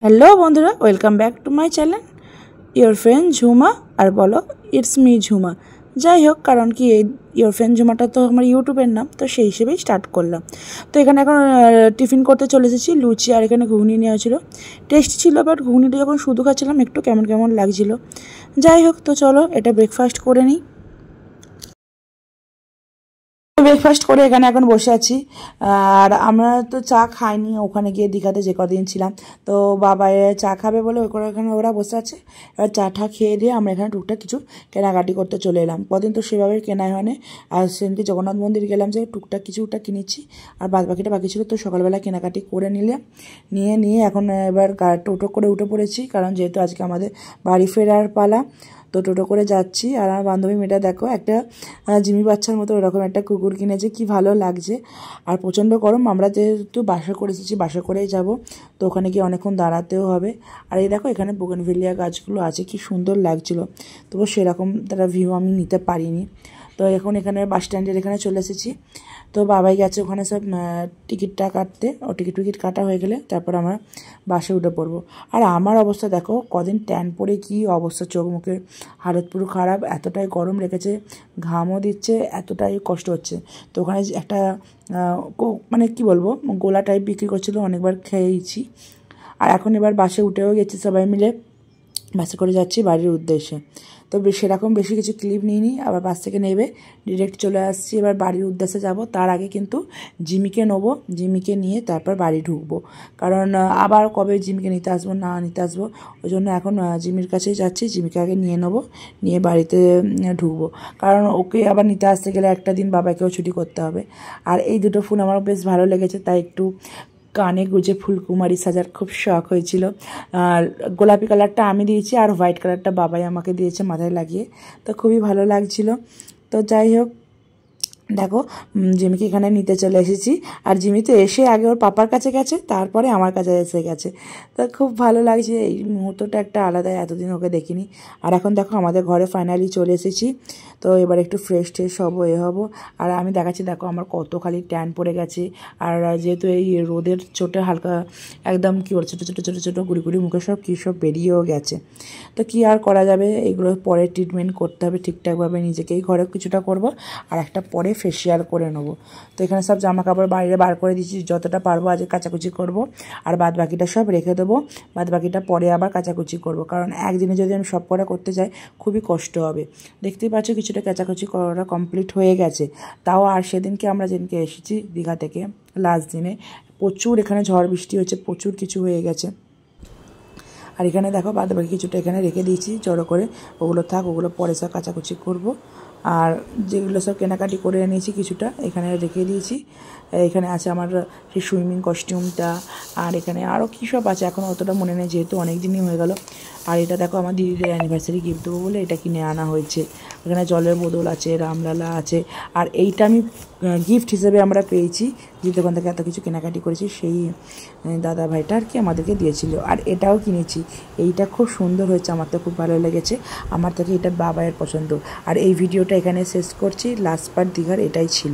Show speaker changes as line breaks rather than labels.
Hello বন্ধুরা, welcome back to my channel your friend Jhuma. আর বলো ইটস মি ঝুমা। যাই হোক, কারণ কি এই ইয়োর ফ্রেন্ড ঝুমাটা তো আমার ইউটিউবের নাম, তো সেই হিসেবেই স্টার্ট করলাম। তো এখানে এখন টিফিন করতে চলে এসেছি। লুচি আর এখানে ঘুগনি নেওয়া ছিল, টেস্ট ছিল, বাট ঘুগনিটা যখন শুধু খাচ্ছিলাম একটু কেমন কেমন লাগছিল। যাই হোক, তো চলো এটা ব্রেকফাস্ট করে নিই। ব্রেকফাস্ট করে এখানে এখন বসে আছি। আর আমরা তো চা খাইনি, ওখানে গিয়ে দীঘাতে যে কদিন ছিলাম, তো বাবা চা খাবে বলে ওখানে ওরা বসে আছে। এবার চাটা খেয়ে দিয়ে আমরা এখানে টুকটাক কিছু কেনাকাটি করতে চলে এলাম। কদিন তো সেভাবে কেনাই হয়নি। আর সেদিনকে জগন্নাথ মন্দির গেলাম, যে টুকটাক কিছুটা কিনেছি, আর বাকিটা বাকি ছিল। তো সকালবেলা কেনাকাটি করে নিয়ে এখন এবার টোটো করে উঠে পড়েছি, কারণ যেহেতু আজকে আমাদের বাড়ি ফেরার পালা। তো টোটো করে যাচ্ছি। আর আমার বান্ধবী মেয়েটা দেখো একটা জিমি বাচ্চার মতো ওরকম একটা কুকুর কিনেছে, কি ভালো লাগছে। আর প্রচণ্ড গরম, আমরা যেহেতু বাসা করে এসেছি, বাসা করেই যাব, তো ওখানে গিয়ে অনেকক্ষণ দাঁড়াতেও হবে। আর এই দেখো এখানে বোগেনভেলিয়া গাছগুলো আছে, কি সুন্দর লাগছিল। তবু সেরকম তারা ভিউ আমি নিতে পারিনি। তো এখন এখানে বাস স্ট্যান্ডের এখানে চলে এসেছি। তো বাবাই গেছে ওখানে সব টিকিটটা কাটতে। ও টিকিট কাটা হয়ে গেলে তারপর আমরা বাসে উঠে পড়বো। আর আমার অবস্থা দেখো, কদিন ট্যান পরে কি অবস্থা, চোখ মুখের হালত পুরো খারাপ, এতটাই গরম লেগেছে, ঘামও দিচ্ছে, এতটাই কষ্ট হচ্ছে। তো ওখানে একটা মানে কি বলবো, গোলা টাইপ বিক্রি করছিল, অনেকবার খেয়েছি। আর এখন এবার বাসে উঠেও গেছি, সবাই মিলে বাসে করে যাচ্ছি বাড়ির উদ্দেশ্যে। তো সেরকম বেশি কিছু ক্লিপ নিইনি, আবার বাস থেকে নেবে ডিরেক্ট চলে আসছি এবার বাড়ির উদ্দেশ্যে যাব। তার আগে কিন্তু জিমিকে নেবো, জিমিকে নিয়ে তারপর বাড়ি ঢুকবো, কারণ আবার কবে জিমিকে নিতে আসবো না নিতে আসবো, ওই জন্য এখন জিমির কাছেই যাচ্ছি। জিমিকে আগে নিয়ে নেবো, নিয়ে বাড়িতে ঢুকবো, কারণ ওকে আবার নিতে আসতে গেলে একটা দিন বাবাকেও ছুটি করতে হবে। আর এই দুটো ফুল আমার বেশ ভালো লেগেছে, তাই একটু কানে গুজে ফুলকুমারি সাজার খুব শখ হয়েছিল। আর গোলাপি কালারটা আমি দিয়েছি, আর হোয়াইট কালারটা বাবাই আমাকে দিয়েছে মাথায় লাগিয়ে, তো খুবই ভালো লাগছিল। তো যাই হোক, দেখো জিমিকে এখানে নিতে চলে এসেছি। আর জিমি তো এসে আগে ওর পাপার কাছে গেছে, তারপরে আমার কাছে এসে গেছে। তো খুব ভালো লাগছে, এই মুহূর্তটা একটা আলাদা, এতদিন ওকে দেখিনি। আর এখন দেখো আমাদের ঘরে ফাইনালি চলে এসেছি। তো এবার একটু ফ্রেশ হবো, হবো। আর আমি দেখাচ্ছি, দেখো আমার কত খালি ট্যান পড়ে গেছে। আর যেহেতু এই রোদের চোটে হালকা একদম কী বলছে, ছোটো ছোটো ছোটো ছোটো গুড়ি মুখে সব কী সব বেরিয়েও গেছে। তো কী আর করা যাবে, এগুলো পরে ট্রিটমেন্ট করতে হবে ঠিকঠাকভাবে, নিজেকেই ঘরে কিছুটা করব, আর একটা পরে ফেসিয়াল করে নেবো। তো এখানে সব জামা কাপড় বাইরে বার করে দিচ্ছি, যতটা পারবো আজকে কাচাকুচি করব, আর বাদ বাকিটা সব রেখে দেবো, বাদ বাকিটা পরে আবার কাচাকুচি করব, কারণ একদিনে যদি আমি সব কটা করতে যাই খুবই কষ্ট হবে। দেখতেই পাচ্ছ কিছুটা কাচাকুচি করা কমপ্লিট হয়ে গেছে। তাও আর সেদিনকে আমরা যেদিনকে এসেছি দীঘা থেকে লাস্ট দিনে, প্রচুর এখানে ঝড় বৃষ্টি হচ্ছে, প্রচুর কিছু হয়ে গেছে। আর এখানে দেখো বাদ বাকি কিছুটা এখানে রেখে দিয়েছি জড়ো করে, ওগুলো থাক, ওগুলো পরে সব কাচাকুচি করব। আর যেগুলো সব কেনাকাটি করে এনেছি কিছুটা এখানে রেখে দিয়েছি। এখানে আছে আমার সেই সুইমিং কস্টিউমটা, আর এখানে আরও কী সব আছে, এখন অতটা মনে নেই যেহেতু অনেক দিনই হয়ে গেল। আর এটা দেখো আমার দিদিদের অ্যানিভার্সারি গিফট দেবো বলে এটা কিনে আনা হয়েছে। এখানে জলের বোতল আছে, রামলালা আছে, আর এইটা আমি গিফট হিসেবে আমরা পেয়েছি, যে দোকান থেকে এত কিছু কেনাকাটি করেছি সেই দাদা ভাইটা আর কি আমাদেরকে দিয়েছিল। আর এটাও কিনেছি, এইটা খুব সুন্দর হয়েছে, আমার তো খুব ভালো লেগেছে, আমার থেকে এটা বাবায়ের পছন্দ। আর এই ভিডিওটা এখানে শেষ করছি, লাস্ট পার্ট দীঘার এটাই ছিল।